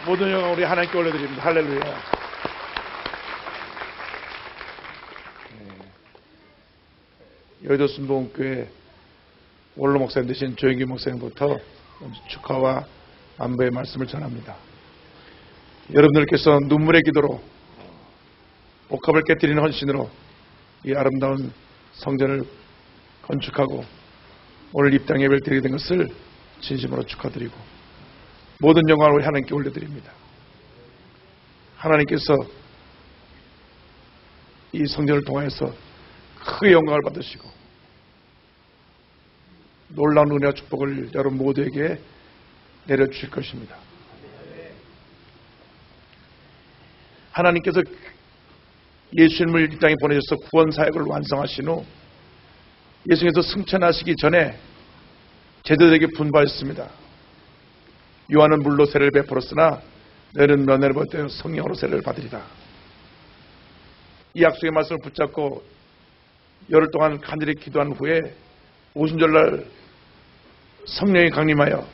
모든 영광 우리 하나님께 올려드립니다. 할렐루야. 여의도 순복음교회 원로 목사님 되신 조영기 목사님부터 축하와 안부의 말씀을 전합니다. 여러분들께서 눈물의 기도로 복합을 깨뜨리는 헌신으로 이 아름다운 성전을 건축하고 오늘 입당 예배를 드리게 된 것을 진심으로 축하드리고 모든 영광을 우리 하나님께 올려드립니다. 하나님께서 이 성전을 통하여서 크게 영광을 받으시고 놀라운 은혜와 축복을 여러분 모두에게 내려주실 것입니다. 하나님께서 예수님을 이 땅에 보내셔서 구원 사역을 완성하신 후 예수님께서 승천하시기 전에 제자들에게 분부하셨습니다. 요한은 물로 세례를 베풀었으나 너희는 면회를 받되 성령으로 세례를 받으리라. 이 약속의 말씀을 붙잡고 열흘 동안 간절히 기도한 후에 오순절날 성령이 강림하여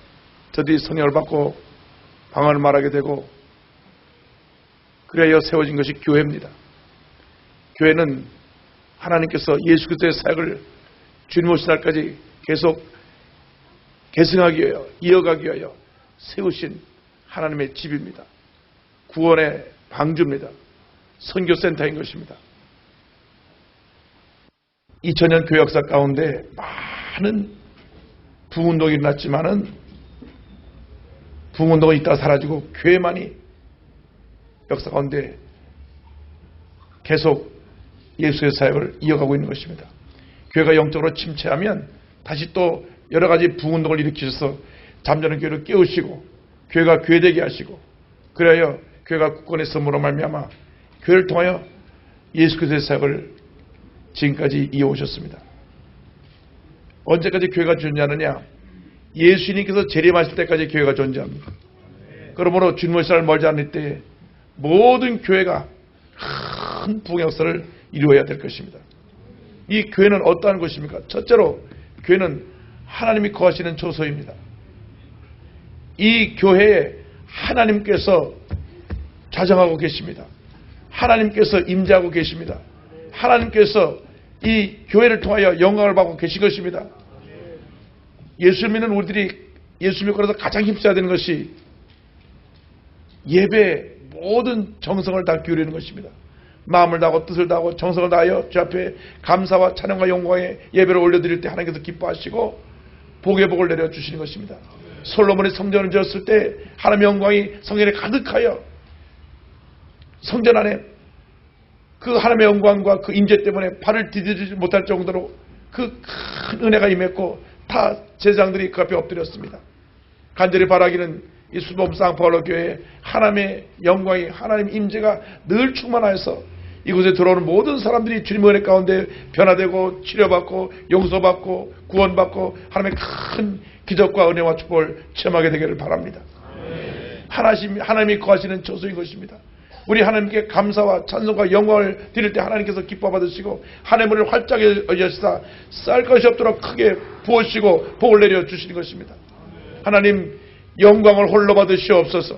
저들이 성령을 받고 방언을 말하게 되고 그래야 세워진 것이 교회입니다. 교회는 하나님께서 예수 그리스도의 사역을 주님 오신 날까지 계속 계승하기 위하여 이어가기 위하여 세우신 하나님의 집입니다. 구원의 방주입니다. 선교센터인 것입니다. 2000년 교회 역사 가운데 많은 부흥운동이 일어났지만은 부흥운동은 있다가 사라지고 교회만이 역사 가운데 계속 예수의 사역을 이어가고 있는 것입니다. 교회가 영적으로 침체하면 다시 또 여러 가지 부흥운동을 일으키셔서 잠자는 교회를 깨우시고 교회가 교회되게 하시고 그래야 교회가 굳건히 섬으로 말미암아 교회를 통하여 예수 그리스도의 사역을 지금까지 이어오셨습니다. 언제까지 교회가 존재하느냐? 예수님께서 재림하실 때까지 교회가 존재합니다. 그러므로 주님 오실 날 멀지 않을 때 모든 교회가 큰 부흥의 역사를 이루어야 될 것입니다. 이 교회는 어떠한 것입니까? 첫째로 교회는 하나님이 거하시는 처소입니다. 이 교회에 하나님께서 좌정하고 계십니다. 하나님께서 임재하고 계십니다. 하나님께서 이 교회를 통하여 영광을 받고 계신 것입니다. 예수 믿는 우리들이 예수 믿고 나서 가장 힘써야 되는 것이 예배에 모든 정성을 다 기울이는 것입니다. 마음을 다하고 뜻을 다하고 정성을 다하여 주 앞에 감사와 찬양과 영광의 예배를 올려드릴 때 하나님께서 기뻐하시고 복의 복을 내려주시는 것입니다. 솔로몬이 성전을 지었을 때 하나님의 영광이 성전에 가득하여 성전 안에 그 하나님의 영광과 그 임재 때문에 발을 디디지 못할 정도로 그 큰 은혜가 임했고 다 제사장들이 그 앞에 엎드렸습니다. 간절히 바라기는 이 수범 쌍파울로 교회에 하나님의 영광이 하나님의 임재가 늘 충만하여서 이곳에 들어오는 모든 사람들이 주님의 은혜 가운데 변화되고 치료받고 용서받고 구원받고 하나님의 큰 기적과 은혜와 축복을 체험하게 되기를 바랍니다. 하나님이 거하시는 처소인 것입니다. 우리 하나님께 감사와 찬송과 영광을 드릴 때 하나님께서 기뻐 받으시고 하늘문을 활짝 여시사 쌀 것이 없도록 크게 부으시고 복을 내려 주시는 것입니다. 하나님 영광을 홀로 받으시옵소서.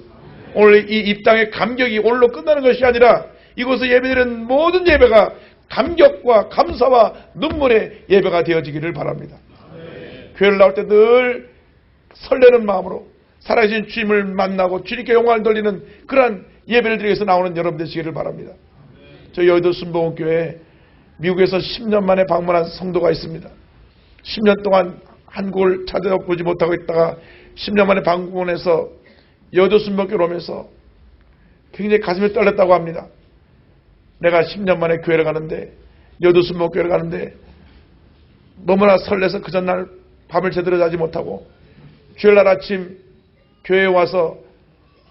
오늘 이 입당의 감격이 오늘로 끝나는 것이 아니라 이곳에 예배드리는 모든 예배가 감격과 감사와 눈물의 예배가 되어지기를 바랍니다. 교회를 나올 때 늘 설레는 마음으로 살아계신 주님을 만나고 주님께 영광을 돌리는 그러한 예배를 드리기 위해서 나오는 여러분 되시기를 바랍니다. 저희 여의도 순복음교회에 미국에서 10년 만에 방문한 성도가 있습니다. 10년 동안 한국을 찾아보지 못하고 있다가 10년 만에 방문해서 여의도 순복음교회로 오면서 굉장히 가슴이 떨렸다고 합니다. 내가 10년 만에 교회를 가는데 여의도 순복음교회를 가는데 너무나 설레서 그 전날 밤을 제대로 자지 못하고 주일날 아침 교회에 와서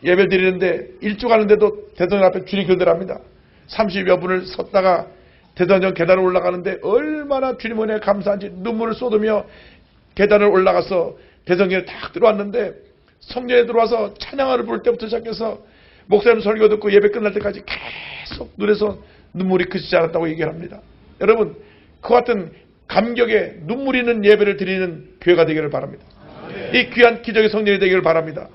예배를 드리는데 일주 가는데도 대성전 앞에 줄이 길더랍니다. 30여 분을 섰다가 대성전 계단을 올라가는데 얼마나 주님 은혜에 감사한지 눈물을 쏟으며 계단을 올라가서 대성전에 딱 들어왔는데 성전에 들어와서 찬양을 부를 때부터 시작해서 목사님 설교 듣고 예배 끝날 때까지 계속 눈에서 눈물이 그치지 않았다고 얘기합니다. 여러분 그와 같은 감격에 눈물 있는 예배를 드리는 교회가 되기를 바랍니다. 이 귀한 기적의 성전이 되기를 바랍니다.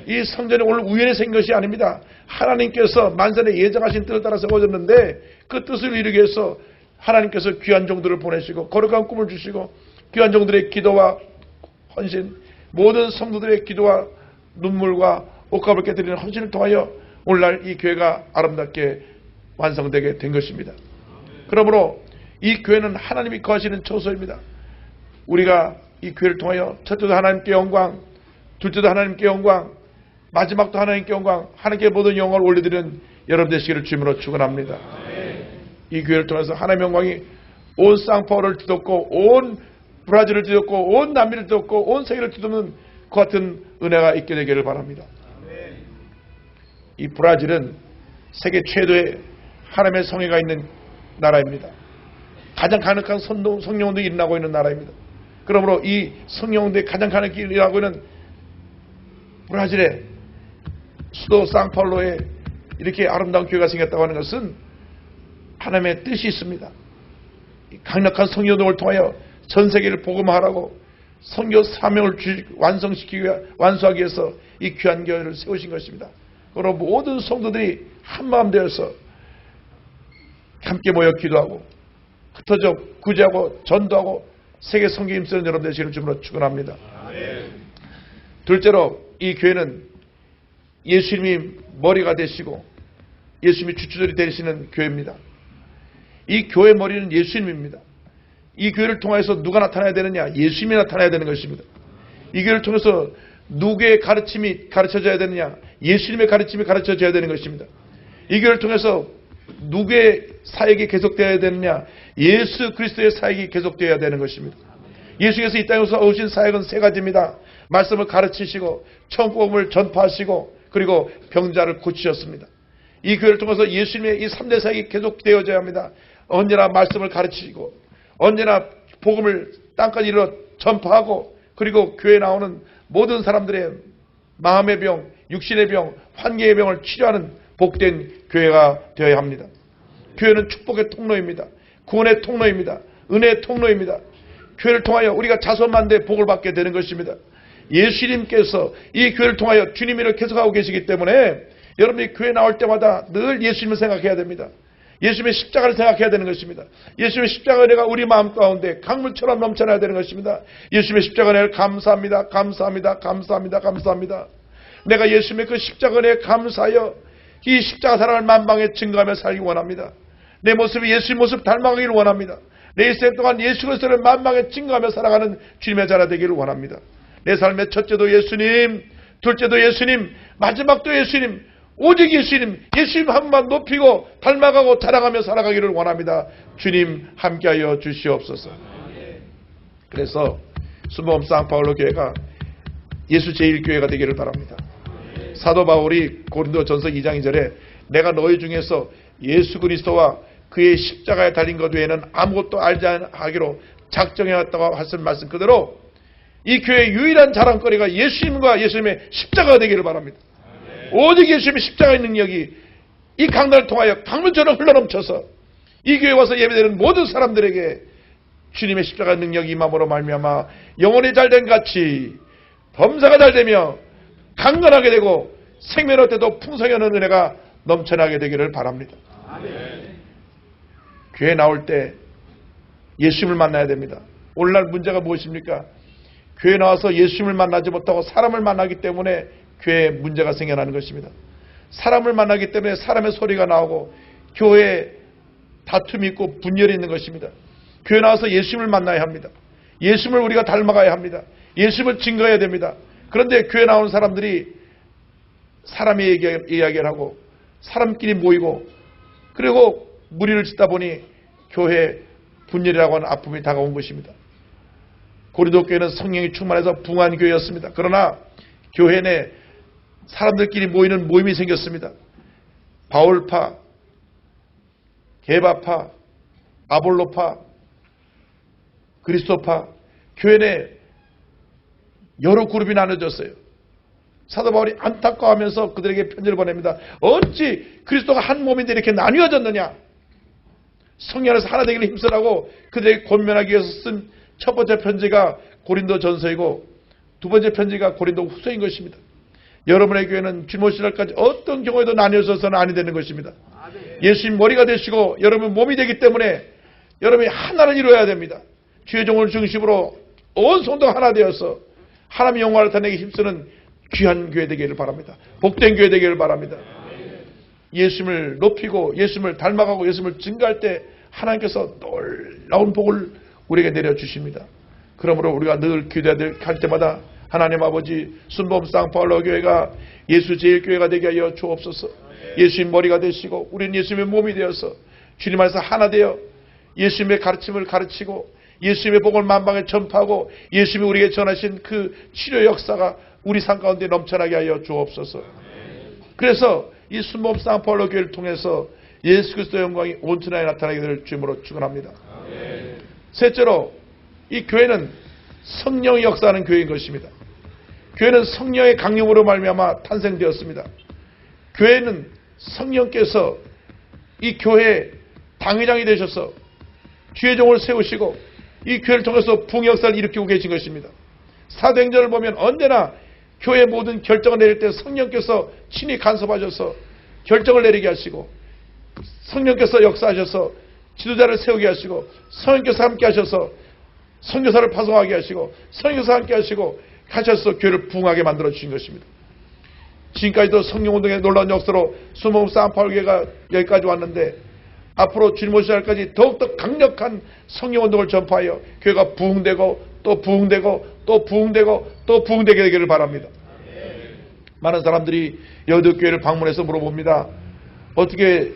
이 성전이 오늘 우연히 생긴 것이 아닙니다. 하나님께서 만선에 예정하신 뜻을 따라 세워졌는데 그 뜻을 이루기 위해서 하나님께서 귀한 종들을 보내시고 거룩한 꿈을 주시고 귀한 종들의 기도와 헌신, 모든 성도들의 기도와 눈물과 옷값을 깨뜨리는 헌신을 통하여 오늘날 이 교회가 아름답게 완성되게 된 것입니다. 그러므로 이 교회는 하나님이 거하시는 처소입니다. 우리가 이 교회를 통하여 첫째도 하나님께 영광, 둘째도 하나님께 영광, 마지막도 하나님께 영광, 하나님께 모든 영광을 올려드리는 여러분 되시기를 주님으로 축원합니다. 이 교회를 통해서 하나님의 영광이 온 상파울을 뒤덮고 온 브라질을 뒤덮고 온 남미를 뒤덮고 온 세계를 뒤덮는 그 같은 은혜가 있게 되기를 바랍니다. 이 브라질은 세계 최대의 하나님의 성회가 있는 나라입니다. 가장 강력한 성령운동이 일어나고 있는 나라입니다. 그러므로 이 성령운동이 가장 강력하게 일어나고 있는 브라질의 수도 상파울로에 이렇게 아름다운 교회가 생겼다고 하는 것은 하나님의 뜻이 있습니다. 강력한 성령운동을 통하여 전 세계를 복음화하라고 선교 사명을 완성시키기 위해 완수하기 위해서 이 귀한 교회를 세우신 것입니다. 그러므로 모든 성도들이 한마음 되어서 함께 모여 기도하고 흩어져 구제하고 전도하고 세계 선교에 힘쓰는 여러분 되시기를 주님으로 축원합니다. 둘째로 이 교회는 예수님이 머리가 되시고 예수님이 주추절이 되시는 교회입니다. 이 교회 머리는 예수님입니다. 이 교회를 통해서 누가 나타나야 되느냐? 예수님이 나타나야 되는 것입니다. 이 교회를 통해서 누구의 가르침이 가르쳐져야 되느냐? 예수님의 가르침이 가르쳐져야 되는 것입니다. 이 교회를 통해서 누구의 사역이 계속되어야 되느냐? 예수 그리스도의 사역이 계속되어야 되는 것입니다. 예수께서 이 땅에서 오신 사역은 세 가지입니다. 말씀을 가르치시고 천국복음을 전파하시고 그리고 병자를 고치셨습니다. 이 교회를 통해서 예수님의 이 3대 사역이 계속되어져야 합니다. 언제나 말씀을 가르치시고 언제나 복음을 땅까지 이르러 전파하고 그리고 교회에 나오는 모든 사람들의 마음의 병, 육신의 병, 환경의 병을 치료하는 복된 교회가 되어야 합니다. 교회는 축복의 통로입니다. 구원의 통로입니다. 은혜의 통로입니다. 교회를 통하여 우리가 자손만대 복을 받게 되는 것입니다. 예수님께서 이 교회를 통하여 주님을 계속하고 계시기 때문에 여러분이 교회 나올 때마다 늘 예수님을 생각해야 됩니다. 예수님의 십자가를 생각해야 되는 것입니다. 예수님의 십자가 은혜가 우리 마음 가운데 강물처럼 넘쳐나야 되는 것입니다. 예수님의 십자가 은혜를 감사합니다. 감사합니다. 감사합니다. 감사합니다. 내가 예수님의 그 십자가 은혜에 감사하여 이 십자가 사랑을 만방에 증거하며 살기 원합니다. 내 모습이 예수님 모습 닮아가기를 원합니다. 내 일생 동안 예수 그리스도를 만방에 증거하며 살아가는 주님의 자라 되기를 원합니다. 내 삶의 첫째도 예수님, 둘째도 예수님, 마지막도 예수님, 오직 예수님, 예수님 한 번만 높이고 닮아가고 자랑하며 살아가기를 원합니다. 주님 함께하여 주시옵소서. 그래서 순복음 상파울로 교회가 예수 제1교회가 되기를 바랍니다. 사도 바울이 고린도전서 2장 2절에 내가 너희 중에서 예수 그리스도와 그의 십자가에 달린 것 외에는 아무것도 알지 않기로 작정해왔다고 하신 말씀 그대로 이 교회의 유일한 자랑거리가 예수님과 예수님의 십자가가 되기를 바랍니다. 오직 예수님의 십자가의 능력이 이 강단을 통하여 강물처럼 흘러넘쳐서 이 교회에 와서 예배드리는 모든 사람들에게 주님의 십자가의 능력이 임함으로 말미암아 영혼이 잘된 같이 범사가 잘되며 강건하게 되고 생명의 때도 풍성한 은혜가 넘쳐나게 되기를 바랍니다. 교회 나올 때 예수님을 만나야 됩니다. 오늘날 문제가 무엇입니까? 교회 나와서 예수님을 만나지 못하고 사람을 만나기 때문에 교회에 문제가 생겨나는 것입니다. 사람을 만나기 때문에 사람의 소리가 나오고 교회에 다툼이 있고 분열이 있는 것입니다. 교회 나와서 예수님을 만나야 합니다. 예수님을 우리가 닮아가야 합니다. 예수님을 증거해야 됩니다. 그런데 교회 나오는 사람들이 사람의 이야기를 하고 사람끼리 모이고 그리고 무리를 짓다 보니 교회 분열이라고 하는 아픔이 다가온 것입니다. 고린도 교회는 성령이 충만해서 붕한 교회였습니다. 그러나 교회 내 사람들끼리 모이는 모임이 생겼습니다. 바울파, 게바파, 아볼로파, 그리스도파, 교회 내 여러 그룹이 나눠졌어요. 사도 바울이 안타까워하면서 그들에게 편지를 보냅니다. 어찌 그리스도가 한 몸인데 이렇게 나뉘어졌느냐? 성령 안에서 하나 되기를 힘쓰라고 그들에게 권면하기 위해서 쓴 첫 번째 편지가 고린도 전서이고 두 번째 편지가 고린도 후서인 것입니다. 여러분의 교회는 주님 오실 날까지 어떤 경우에도 나뉘어서는 아니 되는 것입니다. 예수님 머리가 되시고 여러분 몸이 되기 때문에 여러분이 하나를 이루어야 됩니다. 주의 종을 중심으로 온 성도가 하나 되어서 하나님의 영광을 나타내기 힘쓰는 귀한 교회 되기를 바랍니다. 복된 교회 되기를 바랍니다. 예수님을 높이고 예수님을 닮아가고 예수님을 증거할 때 하나님께서 놀라운 복을 우리에게 내려주십니다. 그러므로 우리가 늘 기도해야 할 때마다 하나님 아버지 순복음 쌍파울로 교회가 예수 제일교회가 되게 하여 주옵소서. 예수님 머리가 되시고 우리는 예수님의 몸이 되어서 주님 안에서 하나 되어 예수님의 가르침을 가르치고 예수님의 복을 만방에 전파하고 예수님이 우리에게 전하신 그 치료 역사가 우리 삶 가운데 넘쳐나게 하여 주옵소서. 그래서 이 순복음 쌍파울로 교회를 통해서 예수 그리스도의 영광이 온 천하에 나타나게 될 주님으로 축원합니다. 셋째로 이 교회는 성령의 역사하는 교회인 것입니다. 교회는 성령의 강림으로 말미암아 탄생되었습니다. 교회는 성령께서 이 교회의 당회장이 되셔서 주의 종을 세우시고 이 교회를 통해서 부흥의 역사를 일으키고 계신 것입니다. 사도행전을 보면 언제나 교회의 모든 결정을 내릴 때 성령께서 친히 간섭하셔서 결정을 내리게 하시고 성령께서 역사하셔서 지도자를 세우게 하시고 성령께서 함께 하셔서 선교사를 파송하게 하시고 성령께서 함께 하시고 하셔서 교회를 부흥하게 만들어 주신 것입니다. 지금까지도 성령운동의 놀라운 역사로 순복음 쌍파울교회가 여기까지 왔는데 앞으로 주님 오실 날까지 더욱더 강력한 성령운동을 전파하여 교회가 부흥되고 또 부흥되고 또 부흥되고 또 부흥되게 되기를 바랍니다. 많은 사람들이 여덟교회를 방문해서 물어봅니다. 어떻게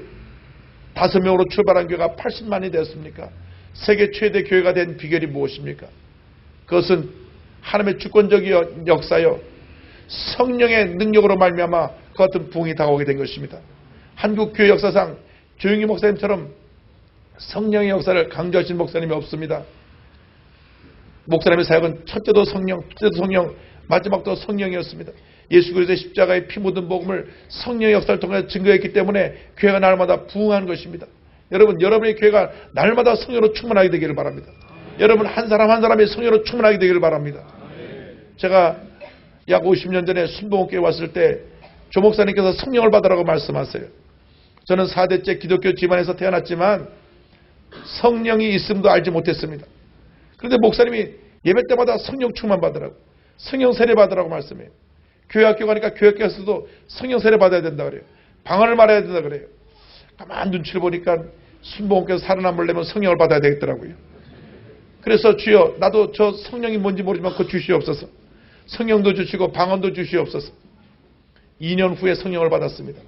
5명으로 출발한 교회가 80만이 되었습니까? 세계 최대 교회가 된 비결이 무엇입니까? 그것은 하나님의 주권적인 역사여 성령의 능력으로 말미암아 그 같은 부흥이 다가오게 된 것입니다. 한국 교회 역사상 조용희 목사님처럼 성령의 역사를 강조하신 목사님이 없습니다. 목사님의 사역은 첫째도 성령, 둘째도 성령, 마지막도 성령이었습니다. 예수 그리스도의 십자가의 피 묻은 복음을 성령의 역사를 통해 증거했기 때문에 교회가 날마다 부흥하는 것입니다. 여러분, 여러분의 교회가 날마다 성령으로 충만하게 되기를 바랍니다. 여러분 한 사람 한 사람의 성령으로 충만하게 되기를 바랍니다. 제가 약 50년 전에 순복음교회 왔을 때 조 목사님께서 성령을 받으라고 말씀하세요. 저는 4대째 기독교 집안에서 태어났지만 성령이 있음도 알지 못했습니다. 그런데 목사님이 예배 때마다 성령 충만 받으라고, 성령 세례 받으라고 말씀해요. 교회 학교 가니까 교회 학교에서도 성령 세례 받아야 된다 그래요. 방언을 말해야 된다 그래요. 가만 눈치를 보니까 순복음께서 살아남으려면 성령을 받아야 되겠더라고요. 그래서 주여 나도 저 성령이 뭔지 모르지만 그거 주시옵소서. 성령도 주시고 방언도 주시옵소서. 2년 후에 성령을 받았습니다.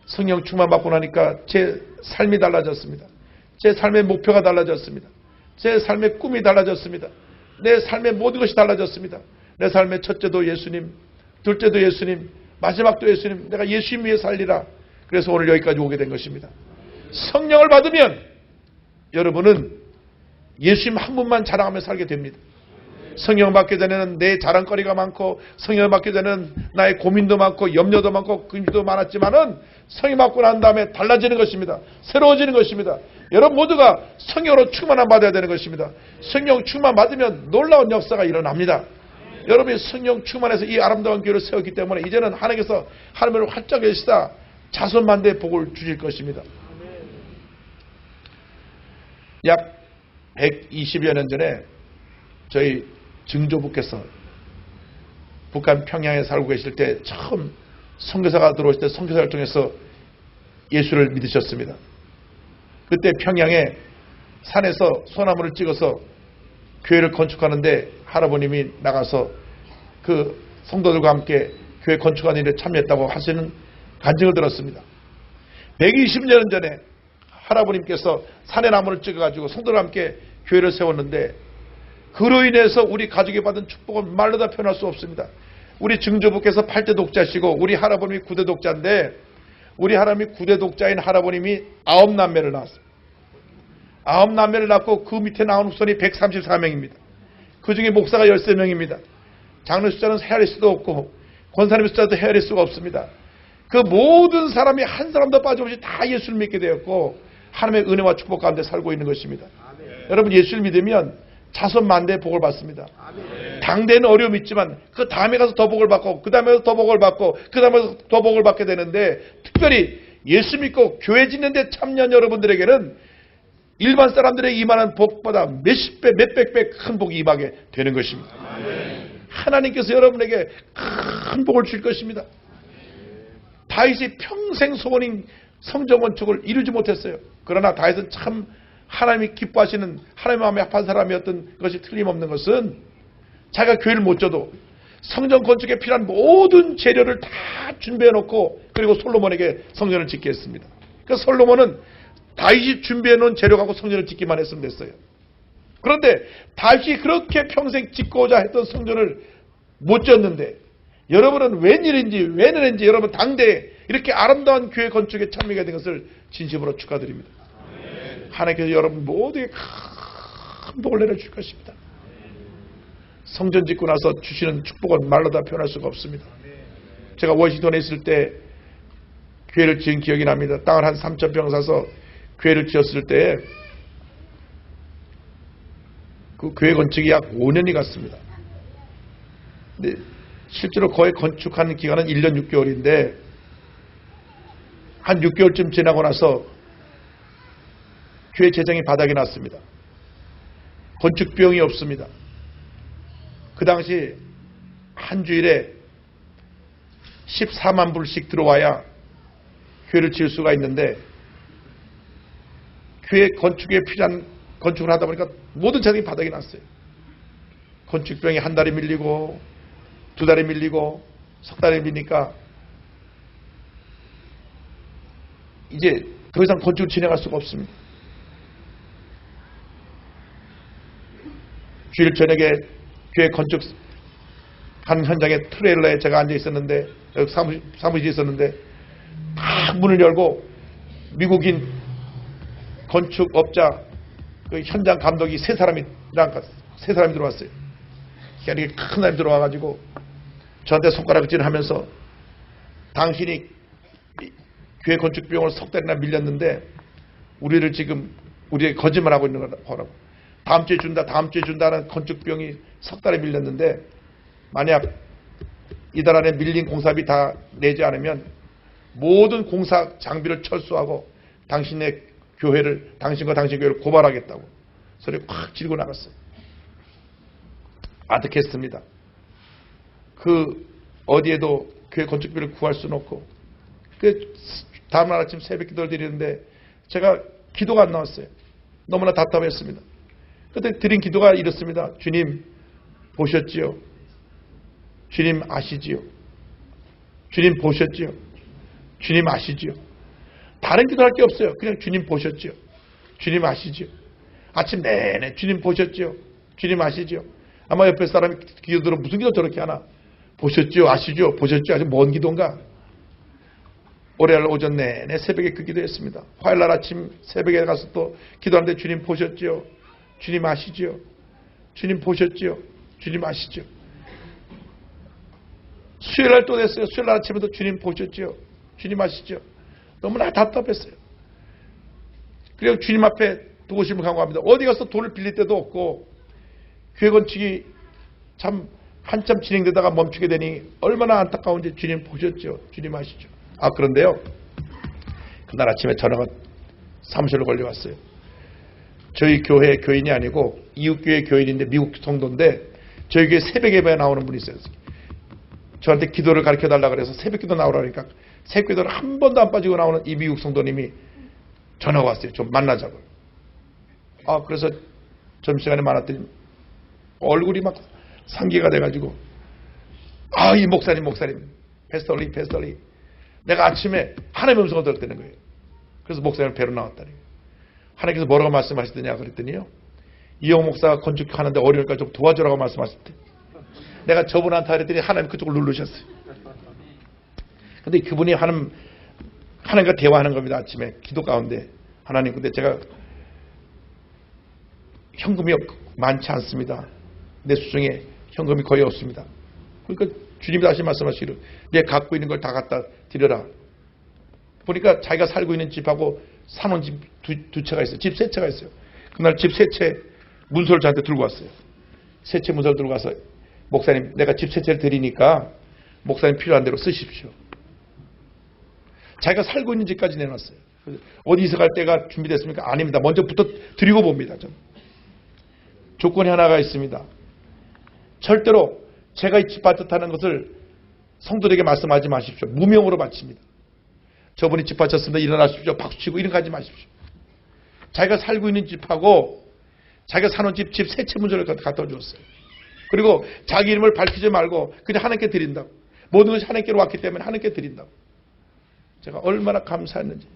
성령 충만 받고 나니까 제 삶이 달라졌습니다. 제 삶의 목표가 달라졌습니다. 제 삶의 꿈이 달라졌습니다. 내 삶의 모든 것이 달라졌습니다. 내 삶의 첫째도 예수님, 둘째도 예수님, 마지막도 예수님, 내가 예수님 위해 살리라. 그래서 오늘 여기까지 오게 된 것입니다. 성령을 받으면 여러분은 예수님 한 분만 자랑하며 살게 됩니다. 성령 받기 전에는 내 자랑거리가 많고 성령 받기 전에는 나의 고민도 많고 염려도 많고 근심도 많았지만은 성령 받고 난 다음에 달라지는 것입니다. 새로워지는 것입니다. 여러분 모두가 성령으로 충만함 받아야 되는 것입니다. 성령 충만 받으면 놀라운 역사가 일어납니다. 여러분이 성령 충만해서 이 아름다운 교회를 세웠기 때문에 이제는 하나님께서 하나님을 활짝 여시다 자손만대의 복을 주실 것입니다. 약 120여 년 전에 저희 증조부께서 북한 평양에 살고 계실 때 처음 선교사가 들어오실 때 선교사를 통해서 예수를 믿으셨습니다. 그때 평양에 산에서 소나무를 찍어서 교회를 건축하는데 할아버님이 나가서 그 성도들과 함께 교회 건축하는 일에 참여했다고 하시는 간증을 들었습니다. 120년 전에 할아버님께서 산에 나무를 찍어가지고 성도들과 함께 교회를 세웠는데 그로 인해서 우리 가족이 받은 축복은 말로 다 표현할 수 없습니다. 우리 증조부께서 8대 독자시고 우리 할아버님이 9대 독자인데 우리 할아버님이 9대 독자인 할아버님이 9남매를 낳았습니다. 9남매를 낳고 그 밑에 나온 후손이 134명입니다. 그 중에 목사가 13명입니다. 장로 숫자는 헤아릴 수도 없고 권사님 숫자도 헤아릴 수가 없습니다. 그 모든 사람이 한 사람도 빠짐없이 다 예수를 믿게 되었고 하나님의 은혜와 축복 가운데 살고 있는 것입니다. 여러분 예수를 믿으면 자손 만대의 복을 받습니다. 당대는 어려움이 있지만 그 다음에 가서 더 복을 받고 그 다음에 가서 더 복을 받고 그 다음에 가서 더 복을 받게 되는데, 특별히 예수 믿고 교회 짓는데 참여한 여러분들에게는 일반 사람들에게 임하는 복보다 몇십 배, 몇백 배 큰 복이 임하게 되는 것입니다. 하나님께서 여러분에게 큰 복을 줄 것입니다. 다윗이 평생 소원인 성전 건축을 이루지 못했어요. 그러나 다윗은 참 하나님이 기뻐하시는 하나님 마음에 합한 사람이었던 것이 틀림없는 것은, 자기가 교회를 못 져도 성전 건축에 필요한 모든 재료를 다 준비해 놓고 그리고 솔로몬에게 성전을 짓게 했습니다. 그래서 솔로몬은 다윗이 준비해 놓은 재료 갖고 성전을 짓기만 했으면 됐어요. 그런데 다윗이 그렇게 평생 짓고자 했던 성전을 못 짓는데, 여러분은 웬일인지 여러분 당대에 이렇게 아름다운 교회 건축에 참여가 된 것을 진심으로 축하드립니다. 하나님께서 여러분 모두에게 큰 복을 내려줄 것입니다. 성전 짓고 나서 주시는 축복은 말로 다 표현할 수가 없습니다. 제가 워싱턴에 있을 때 교회를 지은 기억이 납니다. 땅을 한 3,000평 사서 교회를 지었을 때 그 교회 건축이 약 5년이 갔습니다. 근데 실제로 거의 건축하는 기간은 1년 6개월인데 한 6개월쯤 지나고 나서 교회 재정이 바닥이 났습니다. 건축 비용이 없습니다. 그 당시 한 주일에 14만 불씩 들어와야 교회를 지을 수가 있는데, 교회 건축에 필요한 건축을 하다 보니까 모든 재정이 바닥이 났어요. 건축 비용이 한 달에 밀리고 두 달에 밀리고 석 달에 밀리니까 이제 더 이상 건축을 진행할 수가 없습니다. 주일 저녁에 교회 건축하는 현장에 트레일러에 제가 앉아 있었는데, 사무실에 있었는데 딱 문을 열고 미국인 건축업자 그 현장 감독이 세 사람이 들어왔어요. 이렇게 큰 사람이 들어와가지고 저한테 손가락질을 하면서, 당신이 교회 건축 비용을 석 달이나 밀렸는데 우리에게 거짓말하고 있는 거라고. 다음 주에 준다는 건축 비용이 석 달에 밀렸는데, 만약 이달 안에 밀린 공사비 다 내지 않으면 모든 공사 장비를 철수하고 당신과 당신 교회를 고발하겠다고 소리 확 지르고 나갔어요. 아득했습니다. 그 어디에도 교회 건축비를 구할 수는 없고, 그 다음날 아침 새벽 기도를 드리는데 제가 기도가 안 나왔어요. 너무나 답답했습니다. 그때 드린 기도가 이렇습니다. 주님 보셨지요? 주님 아시지요? 주님 보셨지요? 주님 아시지요? 다른 기도할 게 없어요. 그냥 주님 보셨지요? 주님 아시지요? 아침 내내 주님 보셨지요? 주님 아시지요? 아마 옆에 사람이 기도들은 무슨 기도 저렇게 하나? 보셨지요? 아시죠? 보셨지요? 아주 먼 기도인가? 월요일 오전 내내 새벽에 그 기도했습니다. 화요일날 아침 새벽에 가서 또 기도하는데 주님 보셨지요? 주님 아시지요? 주님 보셨지요? 주님 아시죠? 수요일날 또 됐어요. 수요일날 아침에도 주님 보셨지요? 주님 아시죠? 너무나 답답했어요. 그리고 주님 앞에 두고 싶은 간구합니다. 어디 가서 돈을 빌릴 데도 없고 교회 건축이 참 한참 진행되다가 멈추게 되니 얼마나 안타까운지 주님 보셨죠? 주님 아시죠? 그런데요, 그날 아침에 전화가 사무실로 걸려왔어요. 저희 교회 교인이 아니고 이웃교회 교인인데 미국 성도인데 저희 교회 새벽 예배에 나오는 분이 있어요. 저한테 기도를 가르쳐달라고 그래서 새벽 기도 나오라 그러니까 새벽 기도를 한 번도 안 빠지고 나오는 이 미국 성도님이 전화가 왔어요. 좀 만나자고. 그래서 점심시간에 만났더니 얼굴이 막 상기가 돼가지고 이 목사님 패스터리 내가 아침에 하나님의 음성을 들었다는 거예요. 그래서 목사님을 뵈러 나왔다니. 하나님께서 뭐라고 말씀하시더냐 그랬더니요, 이영 목사가 건축하는데 어려우니까 좀 도와주라고 말씀하실 때 내가 저분한테 그랬더니 하나님 그쪽을 누르셨어요. 근데 그분이 하나님과 대화하는 겁니다. 아침에 기도 가운데. 하나님, 근데 제가 현금이 많지 않습니다. 내 수중에 현금이 거의 없습니다. 그러니까 주님이 다시 말씀하시기를 내 갖고 있는 걸 다 갖다 드려라. 보니까 자기가 살고 있는 집하고 사놓은 집 두 채가 있어요. 집 세 채가 있어요. 그날 집 세 채 문서를 저한테 들고 왔어요. 세채 문서를 들고 와서 목사님 내가 집 세채를 드리니까 목사님 필요한 대로 쓰십시오. 자기가 살고 있는 집까지 내놨어요. 어디 이사 갈 때가 준비됐습니까? 아닙니다. 먼저부터 드리고 봅니다. 좀. 조건이 하나가 있습니다. 절대로 제가 이 집 바쳤다는 것을 성도들에게 말씀하지 마십시오. 무명으로 바칩니다. 저분이 집 바쳤습니다. 일어나십시오. 박수치고 이런 거 하지 마십시오. 자기가 살고 있는 집하고 자기가 사는 집 세채 문서를 갖다 주었어요. 그리고 자기 이름을 밝히지 말고 그냥 하나님께 드린다고. 모든 것이 하나님께로 왔기 때문에 하나님께 드린다고. 제가 얼마나 감사했는지.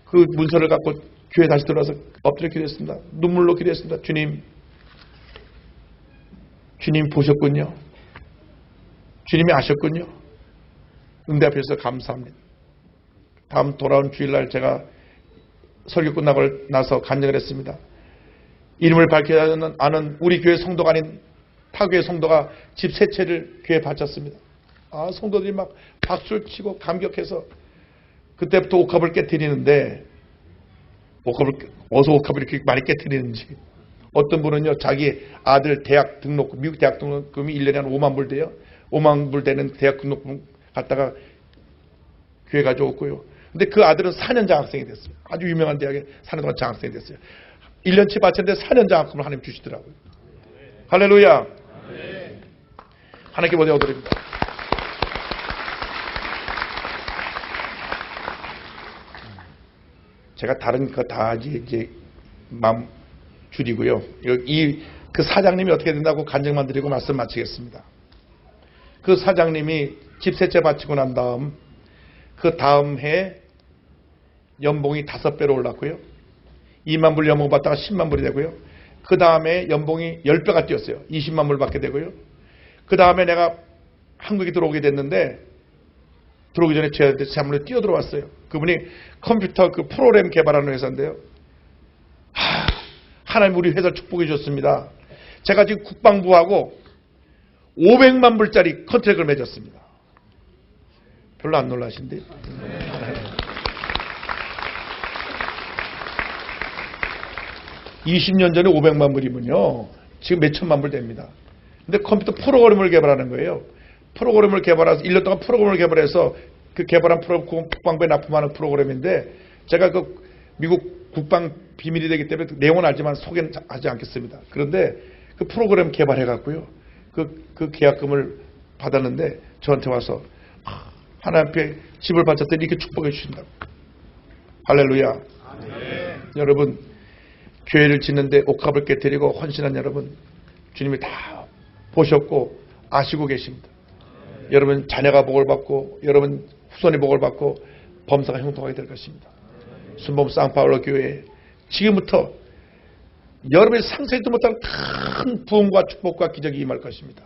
그 문서를 갖고 교회 다시 들어와서 엎드려 기도했습니다. 눈물로 기도했습니다. 주님 보셨군요. 주님이 아셨군요. 응답해서 감사합니다. 다음 돌아온 주일날 제가 설교 끝나고 나서 간증을 했습니다. 이름을 밝혀야 아는 우리 교회 성도가 아닌 타교회 성도가 집 세 채를 교회에 바쳤습니다. 성도들이 막 박수를 치고 감격해서 그때부터 옥합을 깨트리는데 어서 옥합을 이렇게 많이 깨트리는지 어떤 분은요 자기 아들 대학 등록금 미국 대학 등록금이 1년에 한 5만 불 돼요. 5만 불 되는 대학 등록금 갖다가 교회 가져왔고요. 근데 그 아들은 4년 장학생이 됐어요. 아주 유명한 대학에 4년 동안 장학생이 됐어요. 1년치 바쳤는데 4년 장학금을 하나님 주시더라고요. 할렐루야. 하나님께 모두 얻어드립니다. 제가 다른 거 다 이제 마음 줄이고요. 그 사장님이 어떻게 된다고 간증만 드리고 말씀 마치겠습니다. 그 사장님이 집 셋째 바치고 난 다음 그 다음 해에 연봉이 5배로 올랐고요. 2만 불 연봉 받다가 10만 불이 되고요. 그 다음에 연봉이 10배가 뛰었어요. 20만 불 받게 되고요. 그 다음에 내가 한국에 들어오게 됐는데 들어오기 전에 제 사무실에 뛰어들어왔어요. 그분이 컴퓨터 그 프로그램 개발하는 회사인데요. 하나님 우리 회사를 축복해 주셨습니다. 제가 지금 국방부하고 500만 불짜리 컨트랙을 맺었습니다. 별로 안 놀라신데? 20년 전에 500만 불이면요. 지금 몇 천만 불 됩니다. 근데 컴퓨터 프로그램을 개발하는 거예요. 프로그램을 개발해서 1년 동안 프로그램을 개발해서 그 개발한 프로그램 국방부에 납품하는 프로그램인데 제가 그 미국 국방 비밀이 되기 때문에 그 내용은 알지만 소개는 하지 않겠습니다. 그런데 그 프로그램 개발해 갖고요. 그 계약금을 받았는데 저한테 와서 하나님 앞에 집을 바쳤더니 이렇게 축복해 주신다고. 할렐루야. 아멘. 여러분 교회를 짓는데 옥합을 깨뜨리고 헌신한 여러분 주님이 다 보셨고 아시고 계십니다. 여러분 자녀가 복을 받고 여러분 후손이 복을 받고 범사가 형통하게 될 것입니다. 순범 상파울로 교회 지금부터 여러분이 상상도 못한 큰 부흥과 축복과 기적이 임할 것입니다.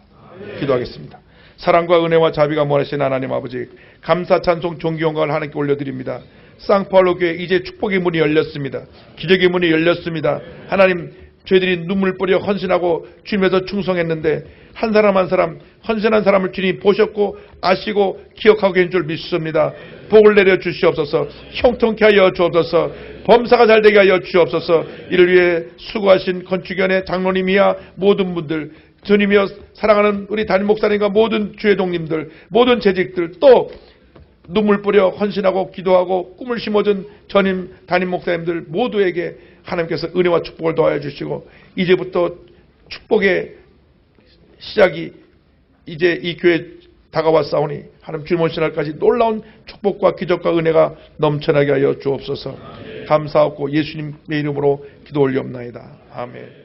기도하겠습니다. 사랑과 은혜와 자비가 무한하신 하나님 아버지 감사 찬송 존귀 영광을 하나님께 올려드립니다. 상파울로 교회 이제 축복의 문이 열렸습니다. 기적의 문이 열렸습니다. 하나님 저희들이 눈물 뿌려 헌신하고 주님에서 충성했는데 한 사람 한 사람 헌신한 사람을 주님 보셨고 아시고 기억하고 계신 줄 믿습니다. 복을 내려 주시옵소서. 형통케 하여 주옵소서. 범사가 잘되게 하여 주옵소서. 이를 위해 수고하신 건축위원회 장로님이야 모든 분들 주님이여 사랑하는 우리 담임 목사님과 모든 주의 동님들 모든 재직들 또 눈물 뿌려 헌신하고 기도하고 꿈을 심어준 전임 담임 목사님들 모두에게 하나님께서 은혜와 축복을 더하여 주시고 이제부터 축복의 시작이 이제 이 교회에 다가왔사오니 하나님 주님 오신 날까지 놀라운 축복과 기적과 은혜가 넘쳐나게 하여 주옵소서. 감사하고 예수님의 이름으로 기도 올리옵나이다. 아멘.